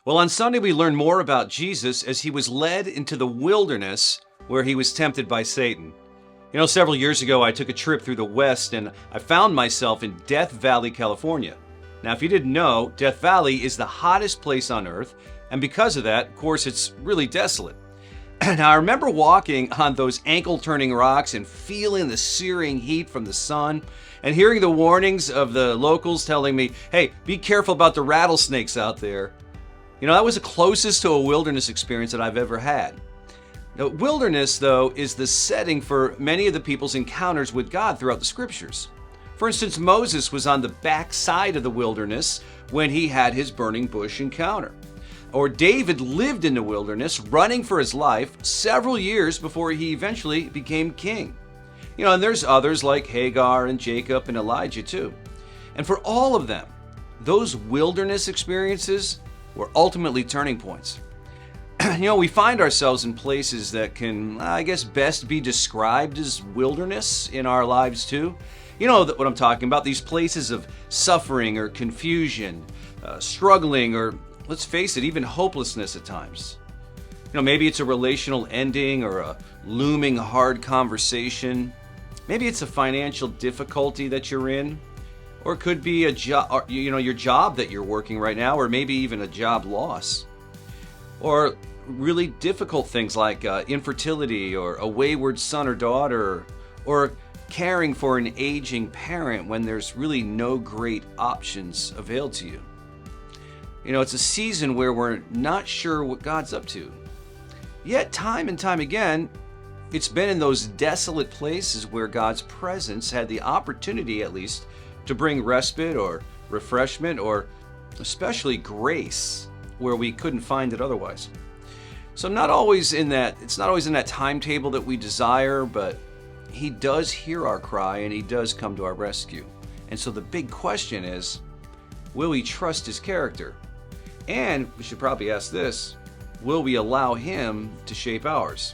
Well, on Sunday, we learn more about Jesus as he was led into the wilderness where he was tempted by Satan. Several years ago, I took a trip through the West and I found myself in Death Valley, California. Now, if you didn't know, Death Valley is the hottest place on earth, and because of that, of course, it's really desolate. Now, I remember walking on those ankle-turning rocks and feeling the searing heat from the sun and hearing the warnings of the locals telling me, hey, be careful about the rattlesnakes out there. That was the closest to a wilderness experience that I've ever had. Now, wilderness, though, is the setting for many of the people's encounters with God throughout the scriptures. For instance, Moses was on the backside of the wilderness when he had his burning bush encounter. Or David lived in the wilderness, running for his life several years before he eventually became king. And there's others like Hagar and Jacob and Elijah too. And for all of them, those wilderness experiences were ultimately turning points. We find ourselves in places that can, best be described as wilderness in our lives too. You know what I'm talking about, these places of suffering or confusion, struggling, or let's face it, even hopelessness at times. Maybe it's a relational ending or a looming hard conversation. Maybe it's a financial difficulty that you're in. Or it could be a job, your job that you're working right now, or maybe even a job loss. Or really difficult things like infertility or a wayward son or daughter, or caring for an aging parent when there's really no great options availed to you. It's a season where we're not sure what God's up to. Yet time and time again, it's been in those desolate places where God's presence had the opportunity, at least, to bring respite or refreshment or especially grace where we couldn't find it otherwise. So it's not always in that timetable that we desire, but he does hear our cry and he does come to our rescue. And so the big question is, will we trust his character? And we should probably ask this, will we allow him to shape ours?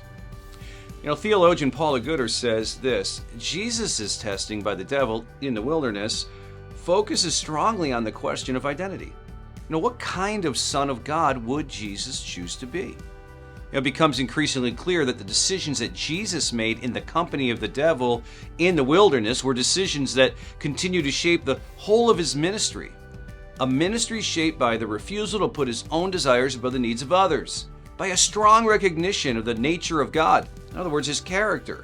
Theologian Paula Gooder says this: Jesus' testing by the devil in the wilderness focuses strongly on the question of identity. What kind of son of God would Jesus choose to be? It becomes increasingly clear that the decisions that Jesus made in the company of the devil in the wilderness were decisions that continue to shape the whole of his ministry. A ministry shaped by the refusal to put his own desires above the needs of others, by a strong recognition of the nature of God, in other words, his character,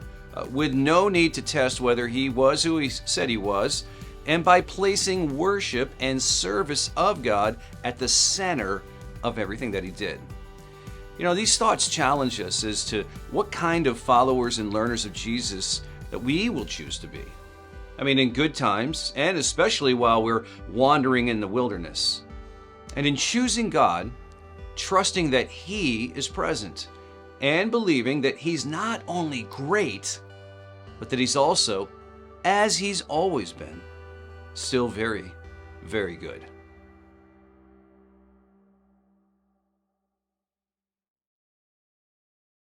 with no need to test whether he was who he said he was, and by placing worship and service of God at the center of everything that he did. These thoughts challenge us as to what kind of followers and learners of Jesus that we will choose to be. In good times, and especially while we're wandering in the wilderness. And in choosing God, trusting that he is present, and believing that he's not only great, but that he's also, as he's always been, still very, very good.